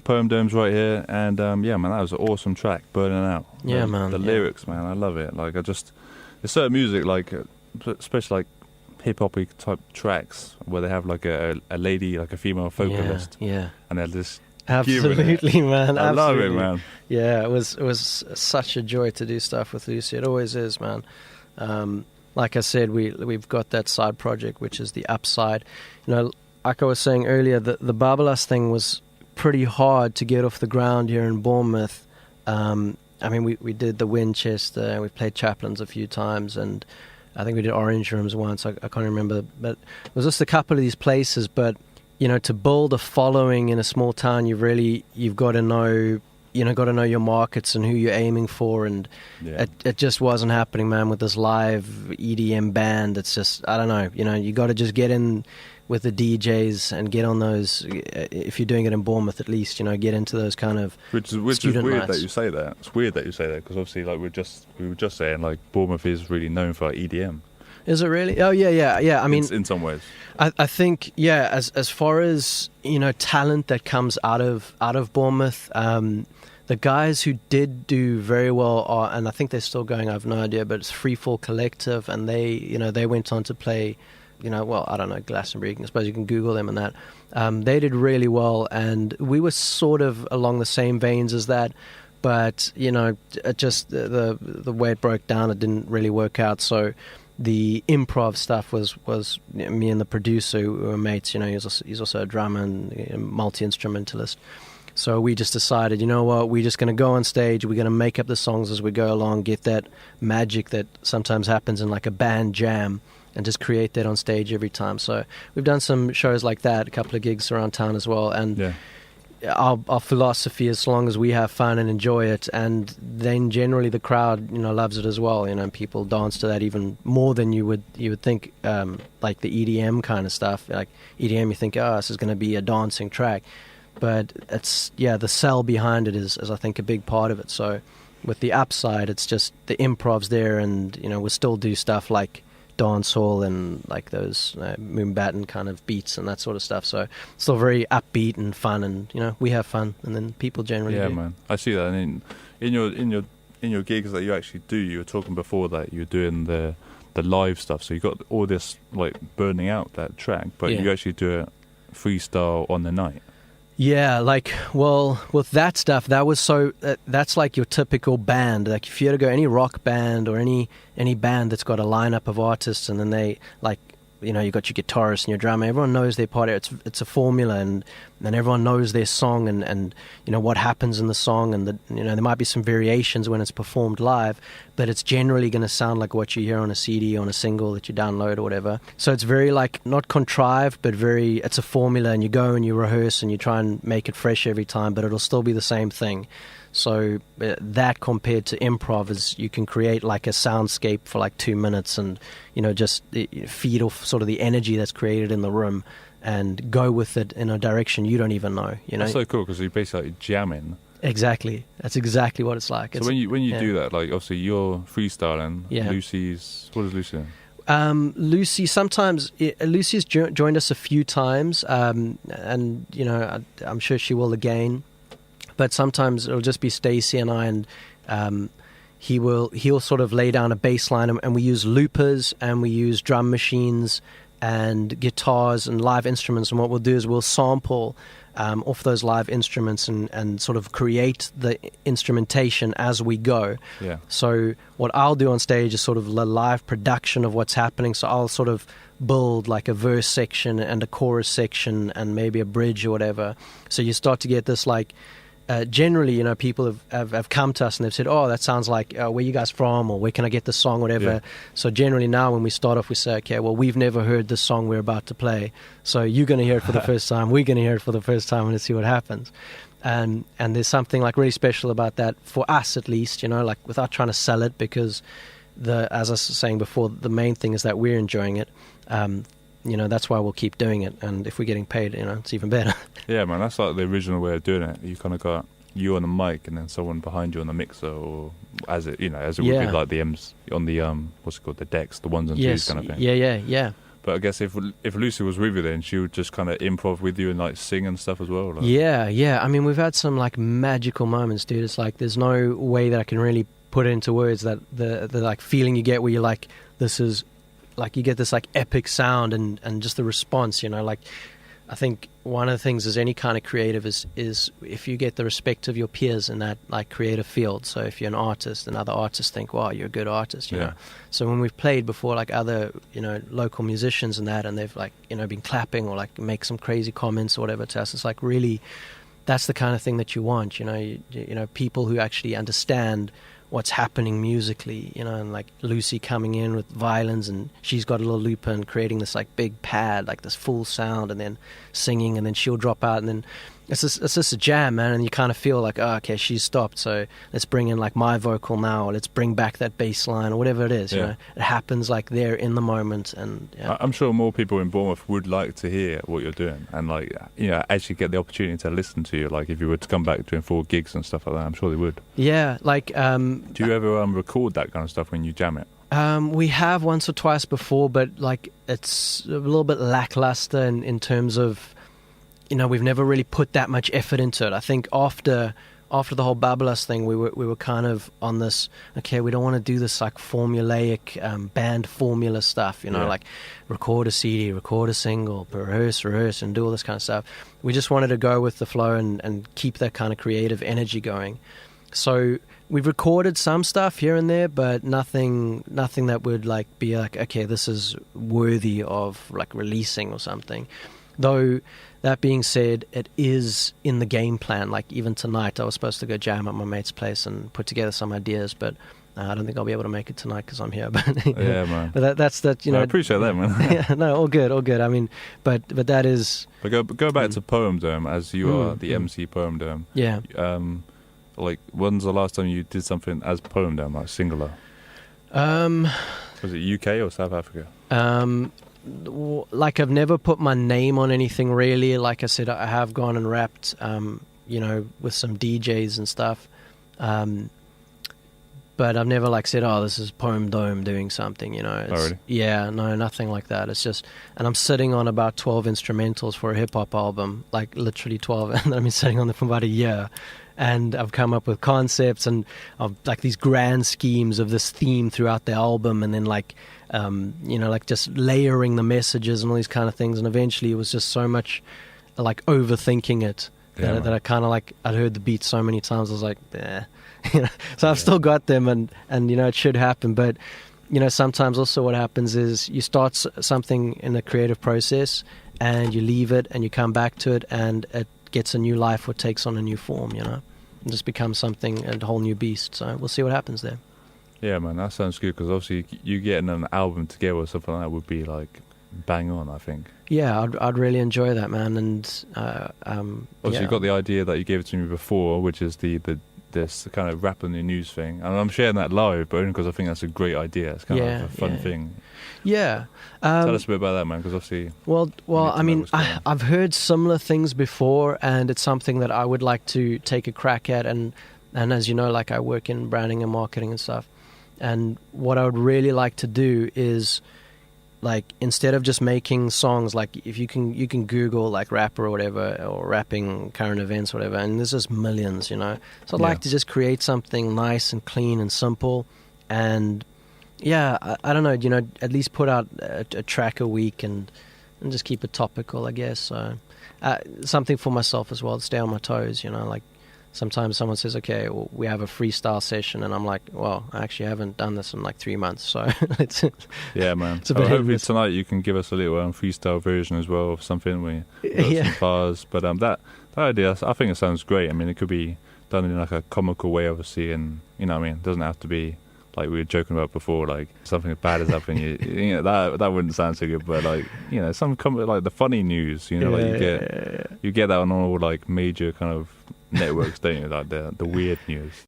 Poemdome's right here, and yeah, man, that was an awesome track, Burning Out. Yeah, man. The lyrics, man, I love it. Like, there's certain music, like, especially like hip-hop-y type tracks, where they have like a lady, like a female vocalist. Yeah. And they're just absolutely, man. I love absolutely. it, man. Yeah, it was such a joy to do stuff with Lucy. It always is, man. Like I said, we've got that side project, which is the Upside. You know, like I was saying earlier, the Barbalas thing was pretty hard to get off the ground here in Bournemouth. I mean, we did the Winchester, we played Chaplains a few times, and I think we did Orange Rooms once. I can't remember, but it was just a couple of these places. But you know, to build a following in a small town, you've got to know. Got to know your markets and who you're aiming for, and it just wasn't happening, man. With this live EDM band, it's just, I don't know. You got to just get in with the DJs and get on those. If you're doing it in Bournemouth, at least get into those kind of which is weird nights. That you say that. It's weird that you say that, because obviously, like we were just saying, like Bournemouth is really known for like, EDM. Is it really? Oh yeah. I mean, in some ways, I think As far as talent that comes out of Bournemouth, the guys who did do very well are, and I think they're still going. I have no idea, but it's Freefall Collective, and they went on to play. Well, I don't know, Glastonbury. I suppose you can Google them and that. They did really well, and we were sort of along the same veins as that. But it just the way it broke down, it didn't really work out. So the improv stuff was me and the producer, who were mates. He's also a drummer and a multi-instrumentalist. So we just decided, you know what, we're just going to go on stage, we're going to make up the songs as we go along, get that magic that sometimes happens in like a band jam, and just create that on stage every time. So we've done some shows like that, a couple of gigs around town as well. And our philosophy, as long as we have fun and enjoy it, and then generally the crowd loves it as well. People dance to that even more than you would think. Like the EDM kind of stuff, like EDM, you think, oh, this is going to be a dancing track, but it's the sell behind it is I think a big part of it. So with the Upside, it's just the improv's there, and we'll still do stuff like dancehall and like those Moonbatten kind of beats and that sort of stuff. So it's still very upbeat and fun, and we have fun, and then people generally do. Man, I see that. And in your gigs that you actually do, you were talking before that you're doing the live stuff. So you got all this like burning out that track, but you actually do it freestyle on the night. Yeah, like, well, with that stuff, that's like your typical band. Like, if you had to go any rock band or any band that's got a lineup of artists, and then they, like, you got your guitarist and your drummer, everyone knows their part. It's a formula, and everyone knows their song and what happens in the song, and there might be some variations when it's performed live, but it's generally going to sound like what you hear on a CD, on a single that you download or whatever. So it's very, like, not contrived, but it's a formula, and you go and you rehearse and you try and make it fresh every time, but it'll still be the same thing. So that compared to improv is you can create like a soundscape for like 2 minutes, and just feed off sort of the energy that's created in the room and go with it in a direction you don't even know. That's so cool, because you're basically jamming. Exactly, that's exactly what it's like. So when you do that, like, obviously you're freestyling. Lucy's, what is Lucy doing? Lucy's joined us a few times, and I'm sure she will again. But sometimes it'll just be Stacey and I, and he'll sort of lay down a bass line, and we use loopers, and we use drum machines and guitars and live instruments. And what we'll do is we'll sample off those live instruments and sort of create the instrumentation as we go. Yeah. So what I'll do on stage is sort of a live production of what's happening. So I'll sort of build like a verse section and a chorus section and maybe a bridge or whatever. So you start to get this like... generally, people have come to us and they've said, oh, that sounds like where you guys from, or where can I get the song, whatever. Yeah. So generally now when we start off, we say, okay, well, we've never heard this song we're about to play, so you're going to hear it for the first time, we're going to hear it for the first time, and let's see what happens. And there's something like really special about that, for us at least, like without trying to sell it, because as I was saying before, the main thing is that we're enjoying it. That's why we'll keep doing it, and if we're getting paid, it's even better. Yeah, man, that's like the original way of doing it. You kind of got you on the mic and then someone behind you on the mixer, or as it would be like the M's on the what's it called, the decks, the ones and twos kind of thing. Yeah. But I guess if Lucy was with you, then she would just kind of improv with you and like sing and stuff as well. Like. Yeah. I mean, we've had some like magical moments, dude. It's like there's no way that I can really put it into words, that the like feeling you get where you're like, this is like, you get this like epic sound and just the response, you know, like. I think one of the things as any kind of creative is if you get the respect of your peers in that like creative field. So if you're an artist and other artists think, wow, you're a good artist, you know. So when we've played before like other, you know, local musicians and that, and they've like, you know, been clapping or like make some crazy comments or whatever to us, it's like really, that's the kind of thing that you want, you know. You know, people who actually understand what's happening musically, you know, and like Lucy coming in with violins, and she's got a little looper and creating this like big pad, like this full sound, and then singing, and then she'll drop out, and then it's just a jam, man. And you kind of feel like, oh, okay, she's stopped, so let's bring in like my vocal now, or let's bring back that bass line, or whatever it is. You know, it happens like there in the moment. And I'm sure more people in Bournemouth would like to hear what you're doing, and like, you know, actually get the opportunity to listen to you. Like if you were to come back doing 4 gigs and stuff like that, I'm sure they would. Yeah, like. Do you ever record that kind of stuff when you jam it? We have once or twice before, but like it's a little bit lackluster in terms of, you know, we've never really put that much effort into it. I think after the whole Bablas thing, we were kind of on this, okay, we don't want to do this like formulaic band formula stuff, you know, like record a CD, record a single, rehearse, and do all this kind of stuff. We just wanted to go with the flow and keep that kind of creative energy going. So we've recorded some stuff here and there, but nothing that would like be like, okay, this is worthy of like releasing or something. Though that being said, it is in the game plan. Like even tonight, I was supposed to go jam at my mate's place and put together some ideas, but I don't think I'll be able to make it tonight because I'm here. But yeah, man. But that's you know. I appreciate that, man. Yeah, no, all good. I mean, but that is. But go back to Poemdome, as you are the MC Poemdome. Yeah. Like, when's the last time you did something as Poemdome, like singular? Was it UK or South Africa? Like I've never put my name on anything really. Like I said, I have gone and rapped, you know, with some DJs and stuff. But I've never like said, oh, this is Poemdome doing something, you know. It's, really? Yeah, no, nothing like that. It's just, and I'm sitting on about 12 instrumentals for a hip hop album, like literally 12, and I've been sitting on them for about a year. And I've come up with concepts and of like these grand schemes of this theme throughout the album, and then like, you know, like just layering the messages and all these kind of things. And eventually it was just so much like overthinking it that I kind of like, I'd heard the beat so many times, I was like, eh. You know, so I've still got them, and you know, it should happen. But you know, sometimes also what happens is you start something in a creative process and you leave it and you come back to it and it gets a new life or takes on a new form, you know, and just becomes something, a whole new beast. So we'll see what happens there. Yeah, man, that sounds good, because obviously you getting an album together or something like that would be like bang on, I think. Yeah, I'd really enjoy that, man. And obviously you got the idea that you gave it to me before, which is this kind of rap on the news thing, and I'm sharing that live, but only because I think that's a great idea. It's kind of a fun thing. Yeah. Tell us a bit about that, man, because obviously... Well, I mean, I've heard similar things before, and it's something that I would like to take a crack at, and as you know, like I work in branding and marketing and stuff, and what I would really like to do is, like, instead of just making songs, like if you can Google like rapper or whatever, or rapping current events or whatever, and there's just millions, you know. So I'd like to just create something nice and clean and simple, and I don't know, you know, at least put out a track a week and just keep it topical, I guess. So something for myself as well, to stay on my toes, you know. Like sometimes someone says, okay, well, we have a freestyle session, and I'm like, well, I actually haven't done this in like 3 months, so it's yeah, man. Hopefully tonight you can give us a little freestyle version as well of something. We got some bars, but that idea, I think it sounds great. I mean, it could be done in like a comical way, obviously, and you know what I mean, it doesn't have to be like we were joking about before, like something bad has happened. You know, that wouldn't sound so good, but like, you know, some like the funny news, you know, like you get that on all like major kind of networks, don't you? Like the weird news.